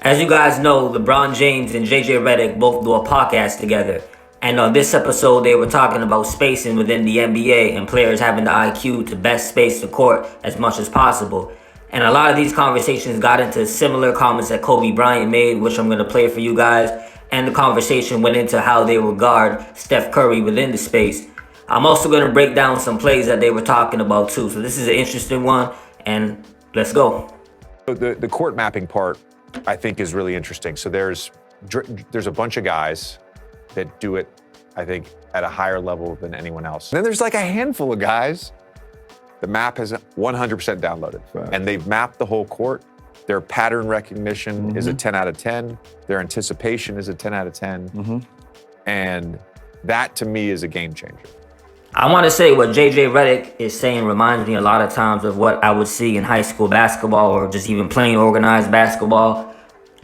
As you guys know, LeBron James and JJ Redick both do a podcast together. And on this episode, they were talking about spacing within the NBA and players having the IQ to best space the court as much as possible. And a lot of these conversations got into similar comments that Kobe Bryant made, which I'm going to play for you guys. And the conversation went into how they would guard Steph Curry within the space. I'm also going to break down some plays that they were talking about too. So this is an interesting one, and let's go. The court mapping part, I think, is really interesting. So there's a bunch of guys that do it, I think, at a higher level than anyone else. And then there's like a handful of guys. The map has 100% downloaded, right, and they've mapped the whole court. Their pattern recognition is a 10 out of 10. Their anticipation is a 10 out of 10. And that, to me, is a game changer. I want to say what JJ Redick is saying reminds me a lot of times of what I would see in high school basketball or just even playing organized basketball.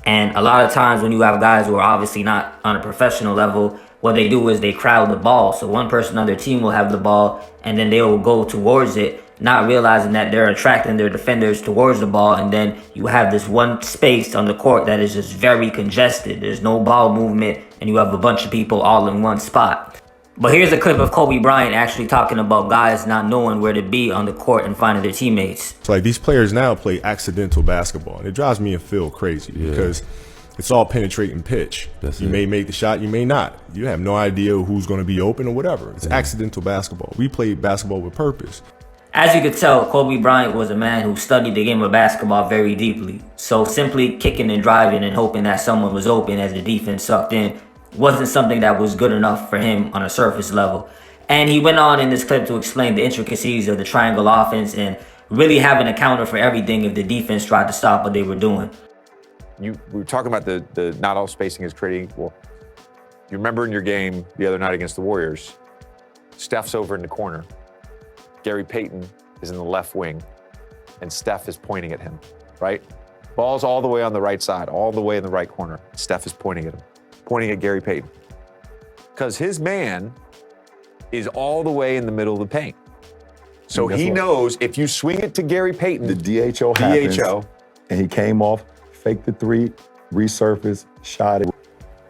And a lot of times when you have guys who are obviously not on a professional level, what they do is they crowd the ball. So one person on their team will have the ball and then they will go towards it, not realizing that they're attracting their defenders towards the ball. And then you have this one space on the court that is just very congested. There's no ball movement and you have a bunch of people all in one spot. But here's a clip of Kobe Bryant actually talking about guys not knowing where to be on the court and finding their teammates. It's like these players now play accidental basketball, and it drives me and Phil crazy because it's all penetrating pitch. You may make the shot, you may not. You have no idea who's going to be open or whatever. It's accidental basketball. We play basketball with purpose. As you could tell, Kobe Bryant was a man who studied the game of basketball very deeply. So simply kicking and driving and hoping that someone was open as the defense sucked in wasn't something that was good enough for him on a surface level. And he went on in this clip to explain the intricacies of the triangle offense and really having a counter for everything if the defense tried to stop what they were doing. We were talking about the not all spacing is creating equal. You remember in your game the other night against the Warriors, Steph's over in the corner. Gary Payton is in the left wing, and Steph is pointing at him, right? Ball's all the way on the right side, all the way in the right corner. Steph is pointing at him, pointing at Gary Payton. Because his man is all the way in the middle of the paint. So he knows if you swing it to Gary Payton, the DHO happens, and he came off, faked the three, resurfaced, shot it.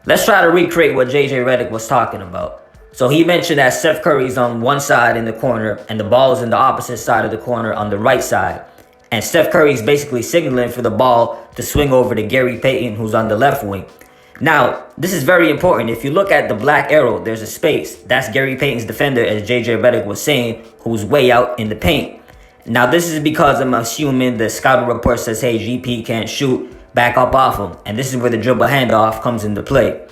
Let's try to recreate what JJ Redick was talking about. So he mentioned that Steph Curry's on one side in the corner and the ball is in the opposite side of the corner on the right side. And Steph Curry's basically signaling for the ball to swing over to Gary Payton, who's on the left wing. Now, this is very important. If you look at the black arrow, there's a space. That's Gary Payton's defender, as JJ Redick was saying, who's way out in the paint. Now, this is because I'm assuming the scouting report says, hey, GP can't shoot, back up off him. And this is where the dribble handoff comes into play.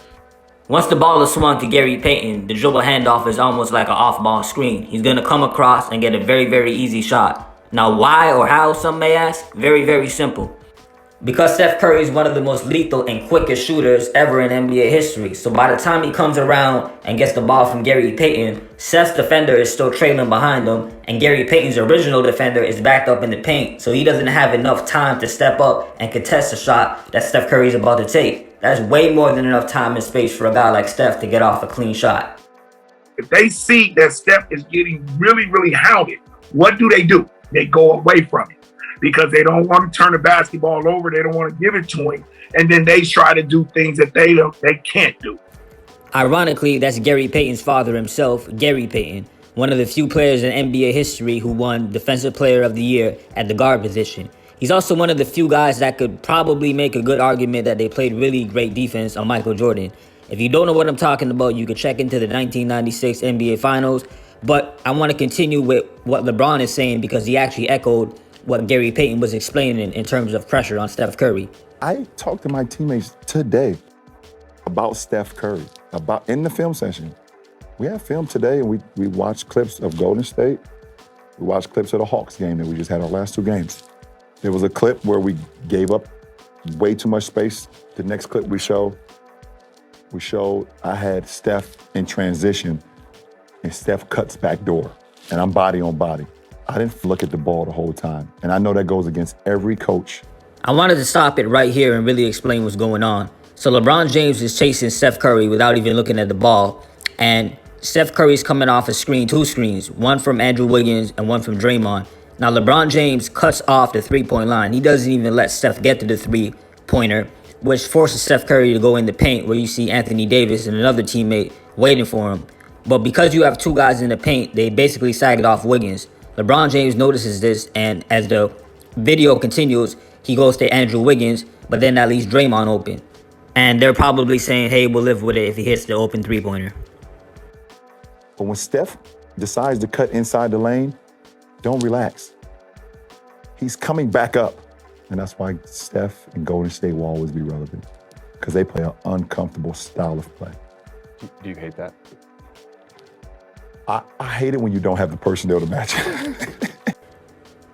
Once the ball is swung to Gary Payton, the dribble handoff is almost like an off-ball screen. He's going to come across and get a very, very easy shot. Now, why or how, some may ask? Very, very simple. Because Steph Curry is one of the most lethal and quickest shooters ever in NBA history. So by the time he comes around and gets the ball from Gary Payton, Steph's defender is still trailing behind him, and Gary Payton's original defender is backed up in the paint. So he doesn't have enough time to step up and contest the shot that Steph Curry is about to take. That's way more than enough time and space for a guy like Steph to get off a clean shot. If they see that Steph is getting really, really hounded, what do? They go away from it because they don't want to turn the basketball over. They don't want to give it to him. And then they try to do things that they can't do. Ironically, that's Gary Payton's father himself, Gary Payton, one of the few players in NBA history who won Defensive Player of the Year at the guard position. He's also one of the few guys that could probably make a good argument that they played really great defense on Michael Jordan. If you don't know what I'm talking about, you can check into the 1996 NBA Finals. But I want to continue with what LeBron is saying because he actually echoed what Gary Payton was explaining in terms of pressure on Steph Curry. I talked to my teammates today about Steph Curry, about in the film session. We have film today, and we watched clips of Golden State. We watched clips of the Hawks game that we just had our last two games. There was a clip where we gave up way too much space. The next clip we showed I had Steph in transition, and Steph cuts back door, and I'm body on body. I didn't look at the ball the whole time, and I know that goes against every coach. I wanted to stop it right here and really explain what's going on. So LeBron James is chasing Steph Curry without even looking at the ball, and Steph Curry's coming off a screen, two screens, one from Andrew Wiggins and one from Draymond. Now, LeBron James cuts off the three-point line. He doesn't even let Steph get to the three-pointer. which forces Steph Curry to go in the paint where you see Anthony Davis and another teammate waiting for him. But because you have two guys in the paint, they basically side it off Wiggins. LeBron James notices this, and as the video continues, he goes to Andrew Wiggins, but then that leaves Draymond open. And they're probably saying, hey, we'll live with it if he hits the open three-pointer. But when Steph decides to cut inside the lane, don't relax. He's coming back up. And that's why Steph and Golden State will always be relevant, because they play an uncomfortable style of play. Do you hate that? I hate it when you don't have the personnel to match it.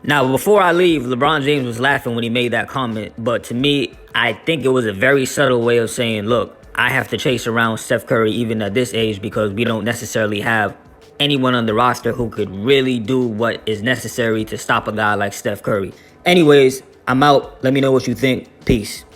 Now, before I leave, LeBron James was laughing when he made that comment. But to me, I think it was a very subtle way of saying, look, I have to chase around Steph Curry even at this age because we don't necessarily have anyone on the roster who could really do what is necessary to stop a guy like Steph Curry. Anyways, I'm out. Let me know what you think. Peace.